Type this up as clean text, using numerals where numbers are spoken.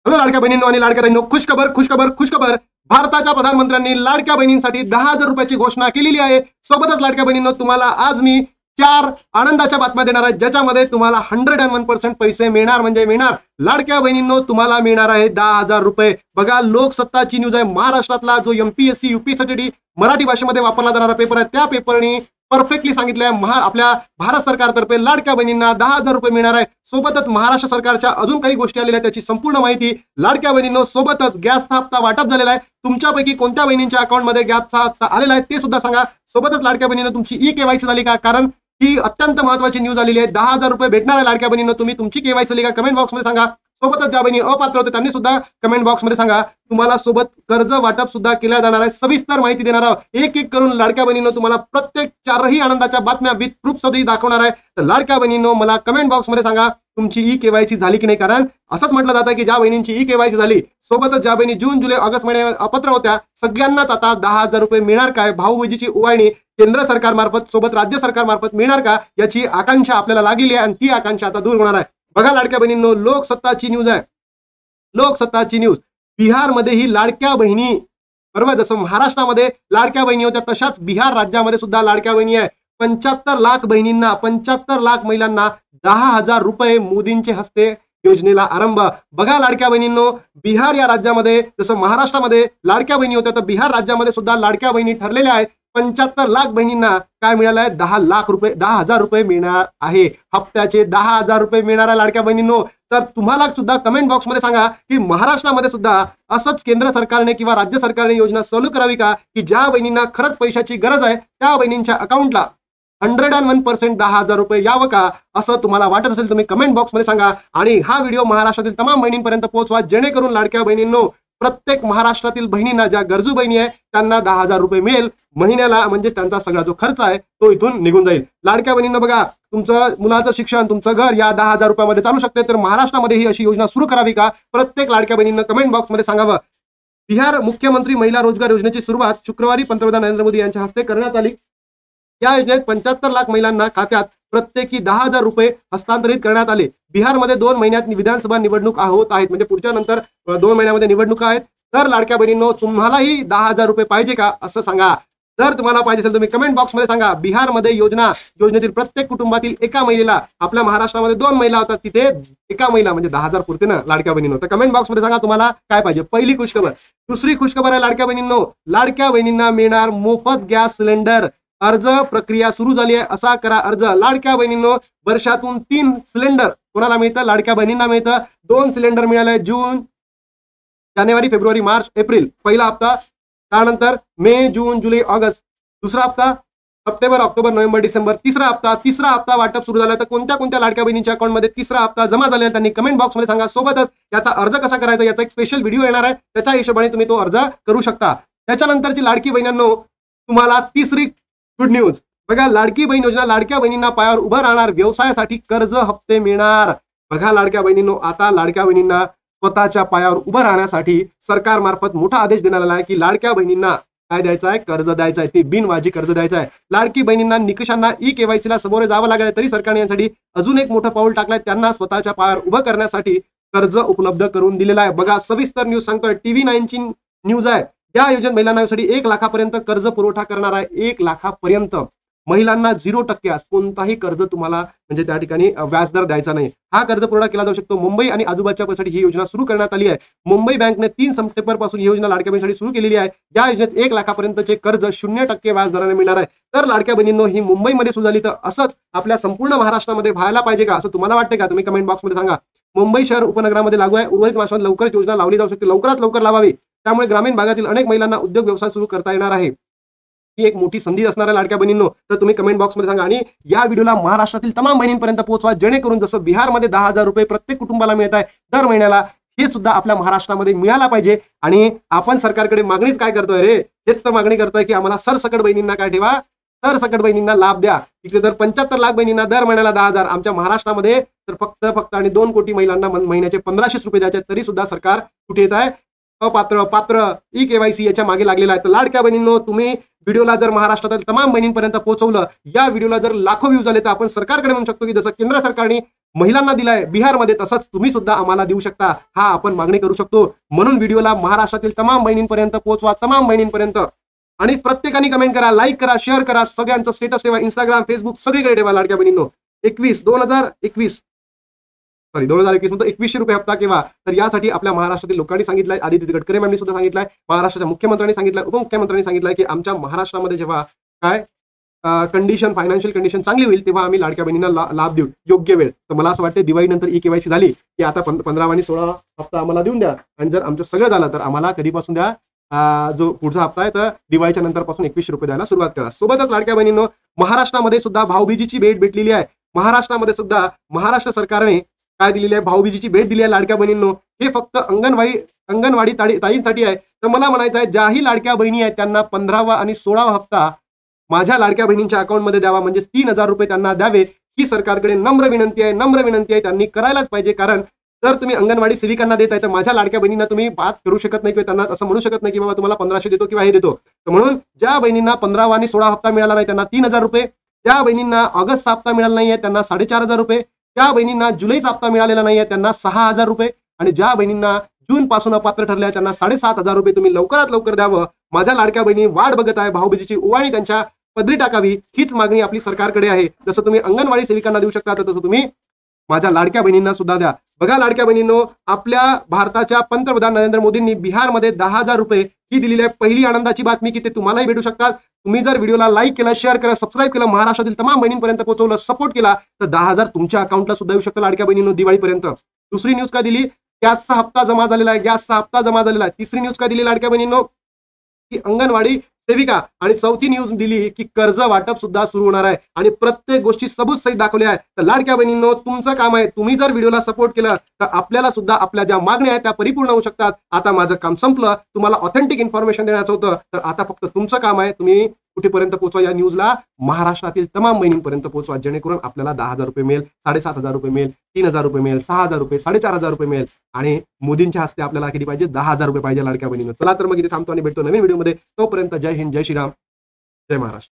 Hello लाडक्या बहिणींनो आणि लाडक्या बहिणींनो, खुशखबर खुशखबर खुशखबर. भारताच्या प्रधानमंत्र्यांनी लाडक्या बहिणींसाठी 10,000 रुपयाची घोषणा केलेली आहे. सोबतच लाडक्या बहिणींनो, तुम्हाला आज मी 4 आनंदाच्या बातम्या देणार आहे, ज्याच्यामध्ये तुम्हाला 101% पैसे मिळणार म्हणजे मिळणार. लाडक्या बहिणींनो, तुम्हाला मिळणार आहे 10,000 रुपये. बघा, लोकसत्ताची न्यूज आहे. महाराष्ट्रातला जो एमपीएससी यूपीएससी मराठी भाषेमध्ये वापरला जाणारा पेपर आहे, त्या पेपरनी परफेक्टली सांगितलंय आपल्या भारत सरकारतर्फे लाडक्या बहिणींना 10,000 रुपये मिळणार आहे. सोबतच महाराष्ट्र सरकारच्या अजून काही गोष्टी आलेल्या त्याची संपूर्ण माहिती लाडक्या बहिणींनो. सोबतच गॅसचा हप्ता वाटप झालेला आहे. तुमच्यापैकी कोणत्या बहिणींच्या अकाउंटमध्ये गॅसचा हप्ता आलेला आहे ते सुद्धा सांगा. सोबतच लाडक्या बहिणींनो, तुमची ई-केवायसी झाली का? कारण ही अत्यंत महत्वाची न्यूज आलेली आहे. 10,000 रुपये भेटणार आहे लाडक्या बहिणींनो. तुम्ही तुमची केवायसी झाली का? कमेंट बॉक्समध्ये सांगा. सोबतच ज्या बहिणी अपात्र होते त्यांनी सुद्धा कमेंट बॉक्समध्ये सांगा. तुम्हाला सोबत कर्ज वाटप सुद्धा केल्या जाणार आहे. सविस्तर माहिती देणार आहोत. एक एक करून लाडक्या बहिणींनो तुम्हाला प्रत्येक 4ही आनंदाच्या बातम्या विथ प्रूफ सहित दाखवणार आहे. तर लाडक्या बहिणींनो, मला कमेंट बॉक्समध्ये सांगा तुमची ई-केवायसी झाली की नाही. कारण असंच म्हटलं जातं की ज्या बहिणींची ई-केवायसी झाली, सोबतच ज्या बहिणी जून जुलै ऑगस्ट महिन्यात अपात्र होत्या, सगळ्यांनाच आता 10,000 रुपये मिळणार काय? भाऊबीजेची ओवाळणी केंद्र सरकारमार्फत सोबत राज्य सरकारमार्फत मिळणार का? याची आकांक्षा आपल्याला लागलेली आहे आणि ती आकांक्षा आता दूर होणार आहे. बघा लाडक्या बहिणींनो, लोकसत्ताची न्यूज आहे. लोकसत्ताची न्यूज. बिहारमध्ये ही लाडक्या बहिणी, बरोबर, जसं महाराष्ट्रामध्ये लाडक्या बहिणी होत्या तशाच बिहार राज्यामध्ये सुद्धा लाडक्या बहिणी आहे. 75 लाख बहिणींना, 75 लाख महिलांना 10,000 रुपये मोदींचे हस्ते योजनेला आरंभ. बघा लाडक्या बहिणींनो, बिहार या राज्यामध्ये जसं महाराष्ट्रामध्ये लाडक्या बहिणी होत्या, तर बिहार राज्यामध्ये सुद्धा लाडक्या बहिणी ठरलेल्या आहेत. 75 लाख बहिणींना काय मिळालं आहे? 10,000 रुपये मिळणार आहे. हप्त्याचे 10,000 रुपये मिळणार आहे लाडक्या बहिणींनो. तर तुम्हाला सुद्धा कमेंट बॉक्समध्ये सांगा की महाराष्ट्रामध्ये सुद्धा असंच केंद्र सरकारने किंवा राज्य सरकारने योजना चालू करावी का, की ज्या बहिणींना खरंच पैशाची गरज आहे त्या बहिणींच्या अकाउंटला 101% 10,000 रुपये यावं का, असं तुम्हाला वाटत असेल तुम्ही कमेंट बॉक्समध्ये सांगा. आणि हा व्हिडिओ महाराष्ट्रातील तमाम बहिणींपर्यंत पोहोचवा, जेणेकरून लाडक्या बहिणींनो, प्रत्येक महाराष्ट्रातील बहिणींना, ज्या गरजू बहिणी आहे त्यांना 10,000 रुपये मिळेल महिन्याला. म्हणजे त्यांचा सगळा जो खर्च आहे तो इथून निघून जाईल. लाडक्या बहिणींना बघा, तुमचं मुलाचं शिक्षण, तुमचं घर या 10,000 रुपयामध्ये चालू शकते. तर महाराष्ट्रामध्ये ही अशी योजना सुरू करावी का? प्रत्येक लाडक्या बहिणींना कमेंट बॉक्समध्ये सांगावं. बिहार मुख्यमंत्री महिला रोजगार योजनेची सुरुवात शुक्रवारी पंतप्रधान नरेंद्र मोदी यांच्या हस्ते करण्यात आली. या योजनेत 75 लाख महिलांना खात्यात प्रत्येकी 10,000 रुपये हस्तांतरित करण्यात आले. बिहारमध्ये 2 महिन्यात विधानसभा निवडणूक होत आहेत. म्हणजे पुढच्या नंतर 2 महिन्यामध्ये निवडणुका आहेत. तर लाडक्या बहिणींनो, तुम्हालाही 10,000 रुपये पाहिजे का, असं सांगा. जर तुम्हाला पाहिजे असेल तुम्ही कमेंट बॉक्समध्ये सांगा. बिहारमध्ये योजनेतील प्रत्येक कुटुंबातील एका महिलेला, आपल्या महाराष्ट्रामध्ये 2 महिला होतात, तिथे एका महिला म्हणजे 10,000 पुरते ना लाडक्या बहिणींनो. तर कमेंट बॉक्समध्ये सांगा तुम्हाला काय पाहिजे. पहिली खुशखबर. दुसरी खुशखबर आहे लाडक्या बहिणींनो, लाडक्या बहिणींना मिळणार मोफत गॅस सिलेंडर. अर्ज प्रक्रिया सुरू झाली आहे. असा करा अर्ज. लाडक्या बहिणींनो, वर्षातून 3 सिलेंडर कोणाला मिळतं? लाडक्या बहिणींना मिळतं. 2 सिलेंडर मिळाले जून, जानेवारी, फेब्रुवारी, मार्च, एप्रिल पहिला हप्ता. त्यानंतर मे, जून, जुलै, ऑगस्ट दुसरा हप्ता. सप्टेंबर, ऑक्टोबर, नोव्हेंबर, डिसेंबर तिसरा हप्ता वाटप सुरू झाला. तर कोणत्या कोणत्या लाडक्या बहिणींच्या अकाउंटमध्ये तिसरा हप्ता जमा झाला त्यांनी कमेंट बॉक्समध्ये सांगा. सोबतच याचा अर्ज कसा करायचा याचा एक स्पेशल व्हिडिओ येणार आहे, त्याच्या हिशोबाने तुम्ही तो अर्ज करू शकता. त्याच्यानंतरची लाडकी बहिणींनो, तुम्हाला तिसरी गुड न्यूज. बघा, लाडकी बहीण योजना लाडक्या बहिणींना पायावर उभं राहणार. व्यवसायासाठी कर्ज हप्ते मिळणार. बघा लाडक्या बहिणींनो, आता लाडक्या बहिणींना स्वतःच्या पायावर उभं राहण्यासाठी सरकारमार्फत मोठा आदेश देण्यात आला आहे की लाडक्या बहिणींना काय द्यायचं आहे? कर्ज द्यायचं आहे. ते बिनवाजी कर्ज द्यायचं आहे. लाडकी बहिणींना निकषांना ई-केवायसीला सामोरे जावं लागेल, तरी सरकारने यासाठी अजून एक मोठं पाऊल टाकलंय. त्यांना स्वतःच्या पायावर उभं करण्यासाठी कर्ज उपलब्ध करून दिलेलं आहे. बघा, सविस्तर न्यूज सांगतोय. TV9 ची न्यूज आहे. या योजनेत महिलांसाठी 1 लाखापर्यंत कर्ज पुरवठा करणार आहे. 1 लाखापर्यंत महिलांना 0% कोणताही कर्ज तुम्हाला म्हणजे त्या ठिकाणी व्याजदर द्यायचा नाही. हा कर्ज पुरवठा केला जाऊ शकतो. मुंबई आणि आजूबाजूच्या परिसरासाठी ही योजना सुरू करण्यात आली आहे. मुंबई बँकने 3 सप्टेंबर पासून ही योजना लाडक्या बहिणीसाठी सुरू केलेली आहे. या योजनेत 1 लाखापर्यंतचे कर्ज 0% व्याजदराने मिळणार आहे. तर लाडक्या बहिणींनो, ही मुंबईमध्ये सुरू झाली तर असंच आपल्या संपूर्ण महाराष्ट्रामध्ये व्हायला पाहिजे का, असं तुम्हाला वाटते का? तुम्ही कमेंट बॉक्समध्ये सांगा. मुंबई शहर उपनगरामध्ये लागू आहे. उर्वरित महाराष्ट्रात लवकरच योजना लावली जाऊ शकते. लवकरात लवकर लावावी. त्यामुळे ग्रामीण भागातील अनेक महिलांना उद्योग व्यवसाय सुरू करता येणार आहे. ही एक मोठी संधी असणार आहे लाडक्या बहिणींनो. तर तुम्ही कमेंट बॉक्समध्ये सांगा आणि या व्हिडिओला महाराष्ट्रातील तमाम बहिणींपर्यंत पोहोचवा, जेणेकरून जसं बिहारमध्ये 10,000 रुपये प्रत्येक कुटुंबाला मिळत आहे दर महिन्याला, हे सुद्धा आपल्या महाराष्ट्रामध्ये मिळायला पाहिजे. आणि आपण सरकारकडे मागणीच काय करतोय रे? हेच तर मागणी करतोय की आम्हाला सरसकट बहिणींना काय ठेवा, सरसकट बहिणींना लाभ द्या. इकडे तर 75 लाख बहिणींना दर महिन्याला 10,000, आमच्या महाराष्ट्रामध्ये तर फक्त आणि 2 कोटी महिलांना महिन्याचे 1,500 रुपये द्यायचे, तरी सुद्धा सरकार कुठे येत आहे? अपात्र पात्र ई-KYC याच्या मागे लागलेला आहे. तर लाडक्या बहिणींनो, तुम्ही व्हिडिओला जर महाराष्ट्रातील तमाम बहिणींपर्यंत पोहोचवलं, या व्हिडिओला जर लाखो व्ह्यूज आले, तर आपण सरकारकडे म्हणू शकतो की जसं केंद्र सरकारने महिलांना दिलाय बिहारमध्ये, तसंच तुम्ही सुद्धा आम्हाला देऊ शकता. हा आपण मागणी करू शकतो. म्हणून व्हिडिओला महाराष्ट्रातील तमाम बहिणींपर्यंत पोहोचवा, तमाम बहिणींपर्यंत. आणि प्रत्येकाने कमेंट करा, लाईक करा, शेअर करा, सगळ्यांचं स्टेटस ठेवा, इंस्टाग्राम, फेसबुक सगळीकडे ठेवा. लाडक्या बहिणींनो, 2021 मध्ये 2100 रुपये हप्ता केव्हा, तर यासाठी आपल्या महाराष्ट्रातील लोकांनी सांगितलंय. आदिती तटकरे मॅमनी सुद्धा सांगितलंय, महाराष्ट्राच्या मुख्यमंत्र्यांनी सांगितलंय, उपमुख्यमंत्र्यांनी सांगितलंय की आमच्या महाराष्ट्रामध्ये जेव्हा काय कंडिशन, फायनान्शियल कंडिशन चांगली होईल, तेव्हा आम्ही लाडक्या बहिणींना लाभ देऊ योग्य वेळ. तर मला असं वाटतं दिवाळीनंतर ई-KYC झाली की आता 15 आणि 16 हप्ता आम्हाला देऊन द्या. आणि जर आमचं सगळं झालं तर आम्हाला कधीपासून द्या, जो पुढचा हप्ता आहे तर दिवाळीच्या नंतर पासून 2100 रुपये द्यायला सुरुवात करा. सोबतच लाडक्या बहिणींनो, महाराष्ट्रामध्ये सुद्धा भाऊबीजीची भेट भेटलेली आहे. महाराष्ट्रामध्ये सुद्धा महाराष्ट्र सरकारने काय दिलेली आहे, भाऊबीजीची भेट दिली आहे. लाडक्या बहिणींनो, हे फक्त अंगणवाडी ताईंसाठी आहे. तर मला म्हणायचं आहे, ज्याही लाडक्या बहिणी आहेत त्यांना 15वा आणि 16वा हप्ता माझ्या लाडक्या बहिणींच्या अकाउंटमध्ये द्यावा, म्हणजे 3000 रुपये त्यांना द्यावे. ही सरकारकडे नम्र विनंती आहे. त्यांनी करायलाच पाहिजे. कारण जर तुम्ही अंगणवाडी सेविकांना देत आहे, तर माझ्या लाडक्या बहिणींना तुम्ही बात करू शकत नाही किंवा त्यांना असं म्हणू शकत नाही की बाबा तुम्हाला 1500 देतो किंवा हे देतो. तर म्हणून ज्या बहिणींना 15वा आणि 16 हप्ता मिळाला नाही त्यांना 3000 रुपये, त्या बहिणींना ऑगस्टचा हप्ता मिळाला नाहीये त्यांना 4500 रुपये, त्या बहिणींना जुलैचा हप्ता मिळालेला नाहीये त्यांना 6000 रुपये, आणि ज्या बहिणींना जून पासून अपात्र ठरल्या त्यांना 7500 रुपये तुम्ही लवकरात लवकर द्यावं. माझ्या लाडक्या बहिणी वाट बघत आहे. भाऊबीजीची ओवाळणी त्यांच्या पदरी टाकावी, हीच मागणी आपली सरकारकडे आहे. जसं तुम्ही अंगणवाडी सेविकांना देऊ शकता, तसं तुम्ही माझ्या लाडक्या बहिणींना सुद्धा द्या. बघा लाडक्या बहिणींनो, आपल्या भारताच्या पंतप्रधान नरेंद्र मोदींनी बिहारमध्ये 10,000 रुपये ही दिलेली आहे. पहिली आनंदाची बातमी की ते तुम्हालाही भेटू शकतात. तुम्ही जर व्हिडिओला लाईक केला, शेअर केला, सबस्क्राईब केला, महाराष्ट्रातील तमाम बहिणींपर्यंत पोहोचवलं, सपोर्ट केला, तर 10,000 तुमच्या अकाउंटला सुद्धा येऊ शकतं लाडक्या बहिणींनो दिवाळीपर्यंत. दुसरी न्यूज काय दिली, गॅसचा हप्ता जमा झालेला आहे. तिसरी न्यूज काय दिली लाडक्या बहिणींनो, की अंगणवाडी सेविका. आणि चौथी न्यूज दिली की कर्ज वाटप सुद्धा सुरू होणार आहे, आणि प्रत्येक गोष्टी सबूत सहित दाखवल्या आहेत. तर लाडक्या बहिणींनो, तुमचं काम आहे, तुम्ही जर व्हिडिओला सपोर्ट केलं तर आपल्याला सुद्धा आपल्या ज्या मागण्या आहेत त्या परिपूर्ण होऊ शकतात. आता माझं काम संपलं, तुम्हाला ऑथेंटिक इन्फॉर्मेशन देण्याचं होतं, तर आता फक्त तुमचं काम आहे, तुम्ही कुठेपर्यंत पोहोचवा या न्यूजला, महाराष्ट्रातील तमाम बहिणींपर्यंत पोहोचवा, जेणेकरून आपल्याला 10,000 रुपये मिळेल, 7,500 रुपये मिळेल, 3,000 रुपये मिळेल, 6,000 रुपये, 4,500 रुपये मिळेल, आणि मोदींच्या हस्ते आपल्याला किती पाहिजे, 10,000 रुपये पाहिजे लाडक्या बहिणींनो. चला तर मग इथे थांबतो आणि भेटतो नवीन व्हिडिओमध्ये. तोपर्यंत जय हिंद, जय श्रीराम, जय महाराष्ट्र.